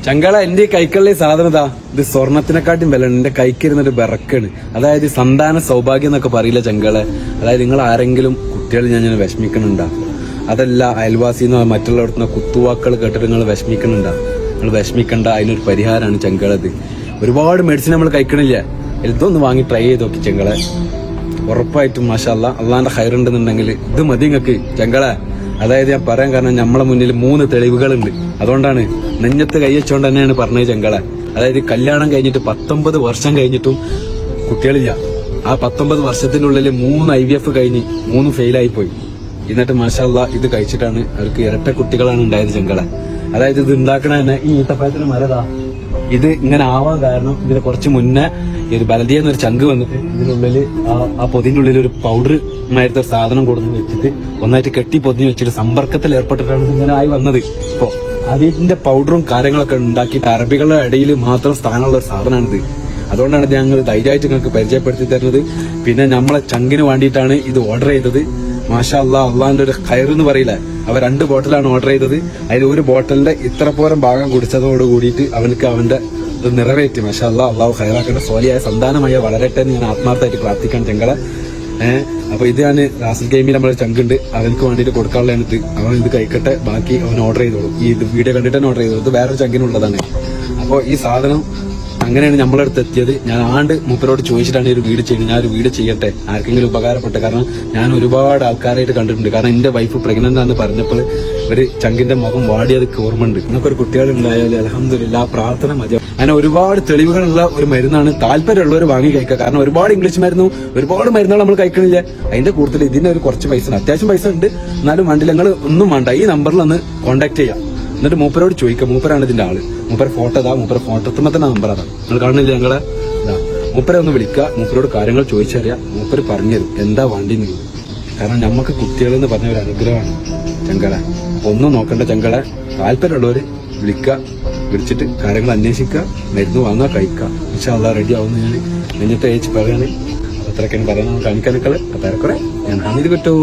ചങ്കള എന്റെ കൈക്കുള്ള സാധനതാ ഇത് സ്വർണത്തിനെക്കാട്ടും വില എന്റെ കൈക്കിരുന്നൊരു ബെറക്കാണ്. അതായത് സന്താന സൗഭാഗ്യം എന്നൊക്കെ പറയില്ല ചങ്കളെ. അതായത് നിങ്ങൾ ആരെങ്കിലും കുട്ടികൾ ഞാൻ വിഷമിക്കണുണ്ടാ, അതല്ല അയൽവാസിന്നോ മറ്റുള്ളവർന്നോ കുത്തുവാക്കൾ കേട്ടിട്ട് നിങ്ങൾ വിഷമിക്കണുണ്ടാ. നിങ്ങൾ വിഷമിക്കണ്ട, അതിനൊരു പരിഹാരമാണ് ചങ്കളത്. ഒരുപാട് മെഡിസിൻ നമ്മൾ കഴിക്കണില്ല, ഇതൊന്ന് വാങ്ങി ട്രൈ ചെയ്ത് നോക്കി ചങ്കളെ. ഉറപ്പായിട്ടും മാഷാ അല്ലാ, അള്ളാന്റെ ഹൈറുണ്ടെന്നുണ്ടെങ്കിൽ ഇത് മതി നിങ്ങൾക്ക് ചങ്കളെ. അതായത് ഞാൻ പറയാൻ കാരണം നമ്മളെ മുന്നിൽ 3 തെളിവുകളുണ്ട്. അതുകൊണ്ടാണ് നെഞ്ഞത്ത് കൈവച്ചോണ്ട് തന്നെയാണ് പറഞ്ഞത് ചങ്കളെ. അതായത് കല്യാണം കഴിഞ്ഞിട്ട് 19 വർഷം കഴിഞ്ഞിട്ടും കുട്ടികളില്ല. ആ 19 വർഷത്തിനുള്ളിൽ 3 IVF കഴിഞ്ഞ് 3 ഫെയിലായി പോയി. എന്നിട്ട് മാഷാ അല്ലാ ഇത് കഴിച്ചിട്ടാണ് അവർക്ക് ഇരട്ട കുട്ടികളാണ് ഉണ്ടായത് ചങ്കളെ. അതായത് ഇത് ഉണ്ടാക്കണ തന്നെ ഈ ഈത്തപ്പഴത്തിന് മരതാ. ഇത് ഇങ്ങനെ ആവാൻ കാരണം ഇതിന് കുറച്ച് മുന്നേ ഈ ഒരു ബലദിയ എന്നൊരു ചങ്ക് വന്നിട്ട് ഇതിനുള്ളിൽ ആ പൊതിന്റെ ഉള്ളിൽ ഒരു പൗഡർ മായിട്ട് ഒരു സാധനം കൊടുത്ത് വെച്ചിട്ട് ഒന്നായിട്ട് കെട്ടി പൊതിഞ്ഞ് വെച്ചിട്ട് സമ്പർക്കത്തിൽ ഏർപ്പെട്ടിട്ടാണ് ഇങ്ങനെ ആയി വന്നത്. ഇപ്പോ അതിന്റെ പൗഡറും കാര്യങ്ങളൊക്കെ ഉണ്ടാക്കിയിട്ട് അറബികളുടെ ഇടയിൽ മാത്രം സ്ഥാനമുള്ള ഒരു സാധനമാണിത്. അതുകൊണ്ടാണ് ഞങ്ങൾ ധൈര്യമായിട്ട് നിങ്ങൾക്ക് പരിചയപ്പെടുത്തി തരുന്നത്. പിന്നെ നമ്മളെ ചങ്കിന് വേണ്ടിയിട്ടാണ് ഇത് ഓർഡർ ചെയ്തത്. മാഷാ അല്ലാ, അള്ളാന്റെ ഒരു കയർ എന്ന് പറയില്ല, അവ 2 ബോട്ടിലാണ് ഓർഡർ ചെയ്തത്. അതിൽ ഒരു ബോട്ടലിന്റെ ഇത്ര പോരം ഭാഗം കുടിച്ചതോട് കൂടിയിട്ട് അവനക്ക് അവന്റെ ഇത് നിറവേറ്റി. മാഷാ അല്ലാ, അള്ളാഹു ഖൈറാക്കട്ടെ, സോലിയായ സന്താനമായ വളരട്ടെ എന്ന് ഞാൻ ആത്മാർത്ഥമായിട്ട് പ്രാർത്ഥിക്കാൻ ചങ്കളെ. അപ്പൊ ഇത് ഞാൻ റാസൽ ഗെയിമിൽ നമ്മളെ ചങ്കുണ്ട്, അവനക്ക് വേണ്ടിയിട്ട് കൊടുക്കാനുള്ളതാണ് ഇത്. അവൻ ഇത് കഴിക്കട്ടെ, ബാക്കി അവൻ ഓർഡർ ചെയ്തോളൂ. ഈ ഇത് വീഡിയോ കണ്ടിട്ട് തന്നെ ഓർഡർ ചെയ്തോളൂ. ഇത് വേറൊരു ചങ്കിനുള്ളതാണ്. അപ്പോൾ ഈ സാധനം അങ്ങനെയാണ് നമ്മളടുത്ത് എത്തിയത്. ഞാൻ മൂപ്പരോട് ചോദിച്ചിട്ടാണ് ഒരു വീഡിയോ ചെയ്യുന്നത്. ഞാൻ ഒരു വീഡിയോ ചെയ്യട്ടെ, ആർക്കെങ്കിലും ഉപകാരപ്പെട്ടെ. കാരണം ഞാൻ ഒരുപാട് ആൾക്കാരായിട്ട് കണ്ടിട്ടുണ്ട്. കാരണം എന്റെ വൈഫ് പ്രഗ്നന്റ് ആണെന്ന് പറഞ്ഞപ്പോൾ ഒരു ചങ്കിന്റെ മുഖം വാടിയത് ഓർമ്മയുണ്ട്. നിങ്ങൾക്ക് ഒരു കുട്ടികളുണ്ടായാലും അൽഹംദുലില്ലാ പ്രാർത്ഥന മതി. അങ്ങനെ ഒരുപാട് തെളിവുകളുള്ള ഒരു മരുന്നാണ്. താല്പര്യമുള്ളവർ വാങ്ങി കഴിക്കുക. കാരണം ഒരുപാട് ഇംഗ്ലീഷ് മരുന്നും ഒരുപാട് മരുന്നുകൾ നമ്മൾ കഴിക്കണില്ല. അതിന്റെ കൂടുതൽ ഇതിന് ഒരു കുറച്ച് പൈസ, അത്യാവശ്യം പൈസ ഉണ്ട്. എന്നാലും വണ്ടിയിൽ നിങ്ങൾ ഒന്നും വേണ്ട, ഈ നമ്പറിൽ ഒന്ന് കോൺടാക്ട് ചെയ്യാം. എന്നിട്ട് മൂപ്പരോട് ചോദിക്കാം. മൂപ്പരാണ് ഇതിന്റെ ആള്. മൂപ്പര ഫോട്ടോ ഇതാ, മൂപ്പര ഫോട്ടോത്തുമ്പോ തന്നെ നമ്പർ അതാ, നിങ്ങൾ കാണുന്നില്ല ഞങ്ങളെ. മൂപ്പരെ ഒന്ന് വിളിക്കുക, മൂപ്പരോട് കാര്യങ്ങൾ ചോദിച്ചറിയാം. മൂപ്പര് പറഞ്ഞുതരും എന്താ വണ്ടി നീ. കാരണം നമുക്ക് കുട്ടികളെന്ന് പറഞ്ഞ ഒരു അനുഗ്രഹമാണ് ചങ്കളെ. ഒന്നും നോക്കണ്ട ചങ്കളെ. താല്പര്യമുള്ളവര് വിളിച്ചിട്ട് കാര്യങ്ങൾ അന്വേഷിക്കുക, മരുന്ന് വാങ്ങുക, കഴിക്കുക. ഇൻഷാ അല്ലാഹ് റെഡി ആവുന്ന ഞാൻ നെഞ്ഞത്തെ അയച്ച് പറയാണ്. അത്രയൊക്കെയാണ് പറയാൻ കാണിക്കാനൊക്കെ. അപ്പൊ ഞാൻ ഹമീദ് കിട്ടൂ.